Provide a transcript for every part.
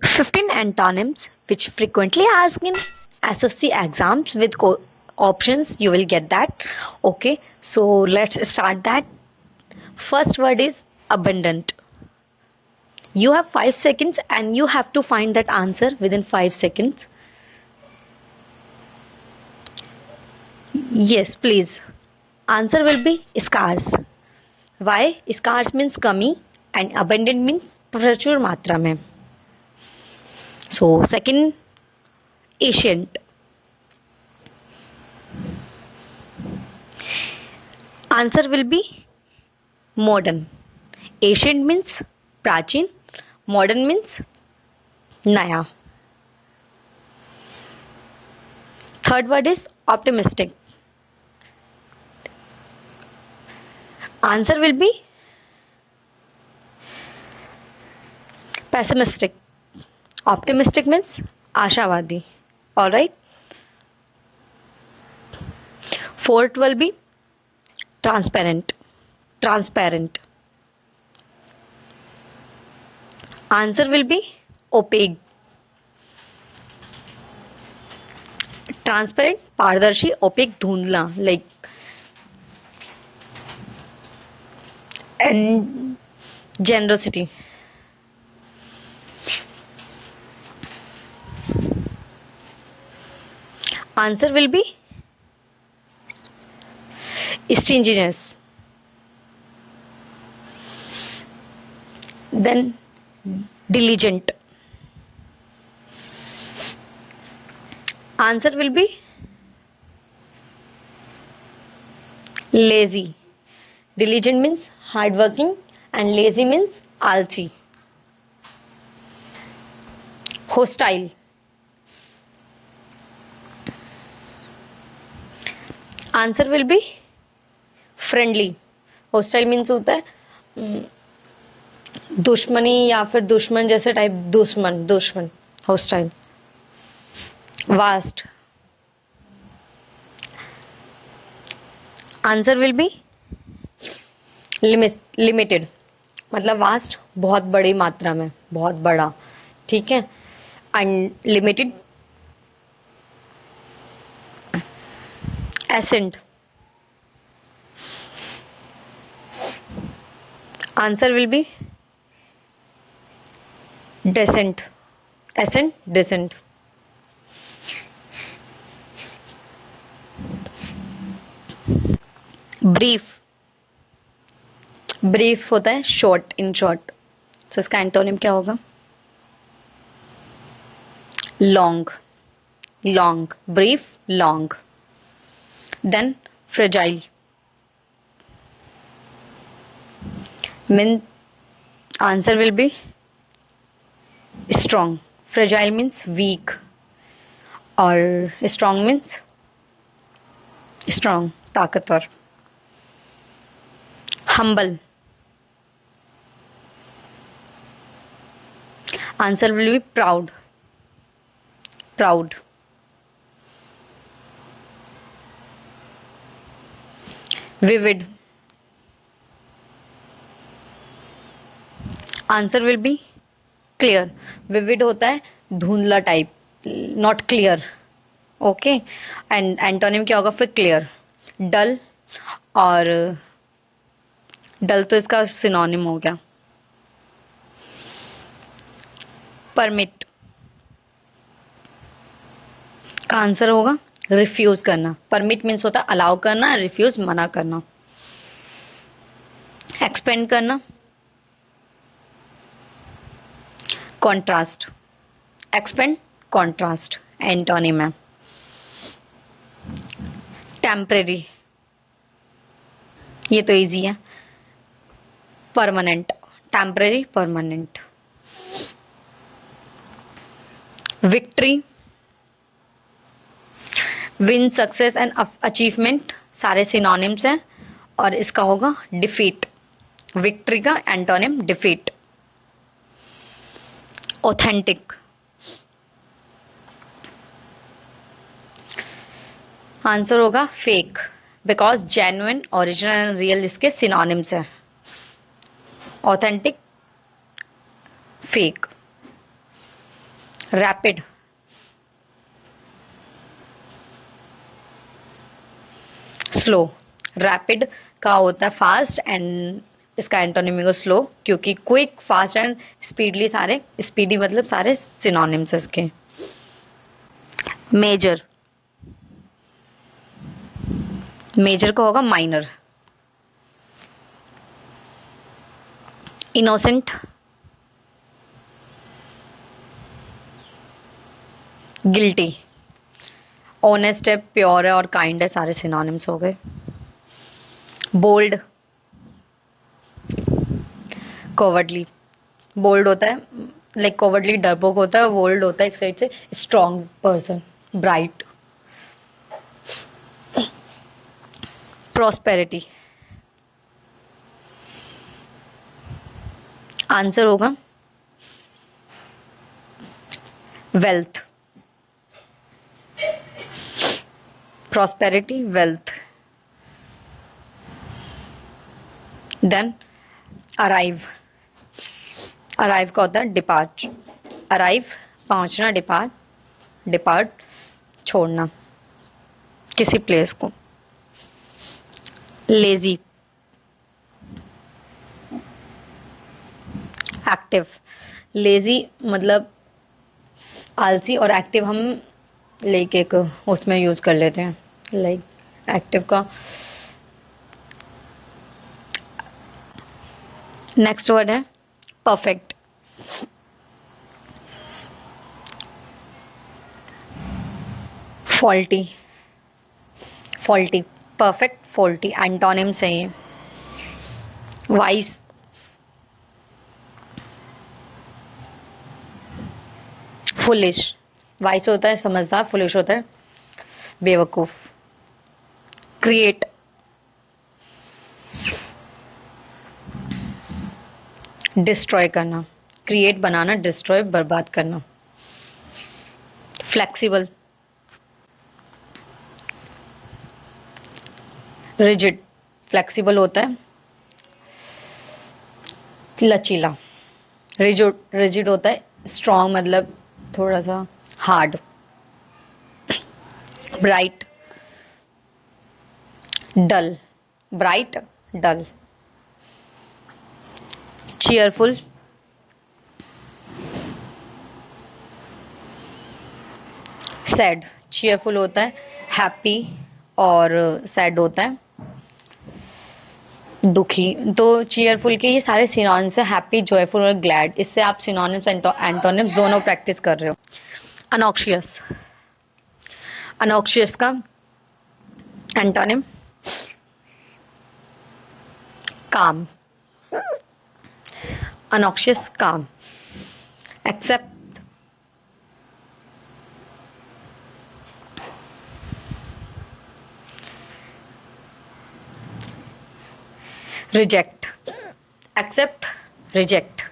15 antonyms which frequently asked in SSC exams with options. You will get that. Okay, so let's start that. First word is abundant. You have 5 seconds and you have to find that answer within 5 seconds. Yes, please. Answer will be scarce. Why? Scarce means कमी and abundant means प्रचुर मात्रा में. So second, ancient. Answer will be modern. Ancient means प्राचीन, modern means नया. Third word is optimistic. Answer will be pessimistic. Optimistic means आशावादी. All right. Fourth will be transparent. Transparent. Answer will be opaque. Transparent, पारदर्शी, opaque, धुंधला, like. And generosity. Answer will be stinginess. Then diligent. Answer will be lazy. Diligent means hardworking and lazy means आलसी. Hostile. Answer will be friendly. Hostile means होता है दुश्मनी या फिर दुश्मन जैसे टाइप. दुश्मन hostile. Vast. Answer will be limited. मतलब वास्ट बहुत बड़ी मात्रा में, बहुत बड़ा. ठीक है. Unlimited. Ascent. Answer will be descent. Ascent, descent. Brief. Brief होता है शॉर्ट, इन शॉर्ट. तो इसका एंटोनिम क्या होगा? Long. Long. Brief, long. Then fragile. Mean answer will be strong. Fragile means weak और स्ट्रॉन्ग मीन्स स्ट्रॉन्ग, ताकतवर. Humble. Answer will be proud. Proud. Vivid. Answer will be clear. Vivid होता है धुंधला type, not clear. Okay. And antonym क्या होगा फिर? Clear. Dull. और dull तो इसका सिनोनिम हो गया. परमिट का आंसर होगा रिफ्यूज करना. परमिट मीन्स होता है अलाउ करना, रिफ्यूज मना करना. एक्सपेंड करना. कॉन्ट्रास्ट. एक्सपेंड, कॉन्ट्रास्ट एंटोनिम है. टेम्परेरी, ये तो इजी है. Permanent. Temporary, permanent. Victory, win, success and achievement सारे सिनोनिम्स हैं. और इसका होगा डिफीट. विक्ट्री का एंटोनिम डिफीट. ऑथेंटिक. आंसर होगा fake, because genuine, original and real इसके सिनोनिम्स हैं. Authentic, fake. Rapid, slow. Rapid का होता है फास्ट एंड इसका एंटोनिम है स्लो, क्योंकि क्विक, फास्ट एंड स्पीडली सारे, स्पीडी मतलब सारे सिनोनिम्स है इसके। मेजर, मेजर का होगा माइनर। Innocent, guilty. ऑनेस्ट है, प्योर है और काइंड है, सारे सिनोनिम्स हो गए। Bold, cowardly. बोल्ड होता है लाइक कॉवर्डली डरपोक होता है, बोल्ड होता है एक साइड से strong person, bright. Prosperity, answer होगा wealth. Prosperity, wealth. Then arrive, arrive का होता है डिपार्ट। अराइव पहुंचना, डिपार्ट, डिपार्ट छोड़ना किसी प्लेस को। Lazy, active. लेजी मतलब आलसी, और एक्टिव हम लेके एक उसमें यूज कर लेते हैं, लाइक एक्टिव का। नेक्स्ट वर्ड है perfect. Faulty, faulty, perfect, faulty antonyms है ये। Vice, foolish. वाइस होता है समझदार, फुलिश होता है बेवकूफ। क्रिएट, डिस्ट्रॉय करना। क्रिएट बनाना, डिस्ट्रॉय बर्बाद करना। Flexible, rigid. फ्लेक्सिबल होता है लचीला। रिजिड, रिजिड होता है स्ट्रॉन्ग मतलब थोड़ा सा hard. Bright, dull. Bright, dull. Cheerful, sad. Cheerful होता है हैप्पी और सैड होता है दुखी। तो चीयरफुल के ये सारे सिनोनिम्स है, हैप्पी, जॉयफुल और ग्लैड। इससे आप सिनोनिम्स एंटोनिम्स दोनों प्रैक्टिस कर रहे हो। अनॉक्शियस, अनॉक्शियस का antonym calm. Anxious, calm. Accept, reject. Accept, reject.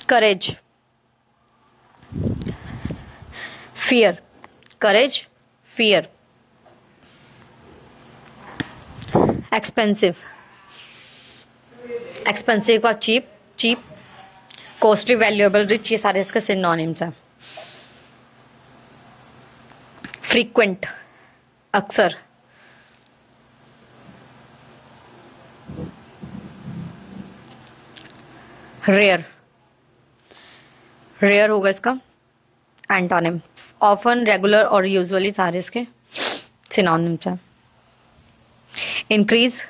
Courage, fear. Courage, fear. Expensive, expensive का cheap, cheap. Costly, valuable, rich, ये सारे इसके सिनोनिम्स हैं। फ्रीक्वेंट, अक्सर। रेयर, रेयर होगा इसका एंटोनिम। ऑफन, रेगुलर और यूजुअली सारे इसके सिनोनिम्स हैं। Increase,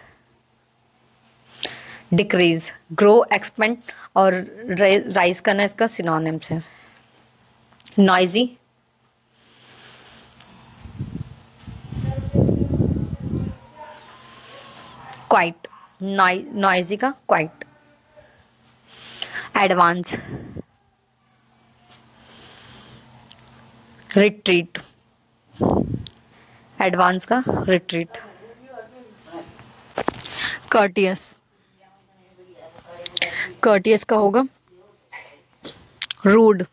decrease. ग्रो, एक्सपेंड और राइज करना इसका सिनोनिम्स है। Noisy, quite. नॉइजी का क्वाइट। Advance, retreat. एडवांस का रिट्रीट। कर्टियस, कर्टियस का होगा रूड,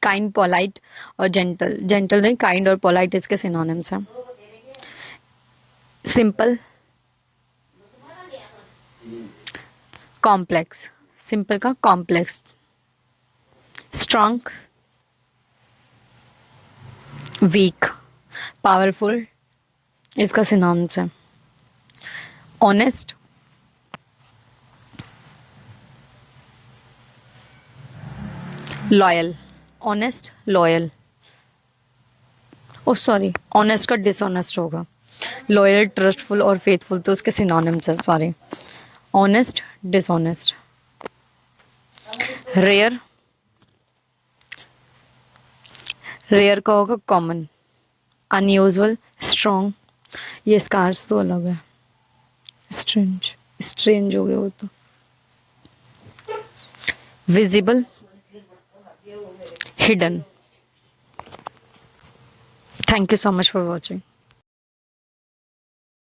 काइंड, पोलाइट और जेंटल। जेंटल नहीं, काइंड और पोलाइट इसके सिनोनिम्स हैं। Simple, complex. सिंपल का कॉम्प्लेक्स। स्ट्रॉन्ग, वीक, पावरफुल इसका सिनोनिम्स है। ऑनेस्ट, लॉयल, ऑनेस्ट लॉयल, ओ सॉरी ऑनेस्ट का डिसऑनेस्ट होगा, लॉयल ट्रस्टफुल और फेथफुल तो उसके सिनोनिम्स है, sorry. Honest, dishonest. Rare, rare का होगा कॉमन, अनयूजुअल, स्ट्रॉन्ग, ये स्कार्स तो अलग है, स्ट्रेंज, स्ट्रेंज हो गया वो तो। Visible, hidden. Thank you so much for watching.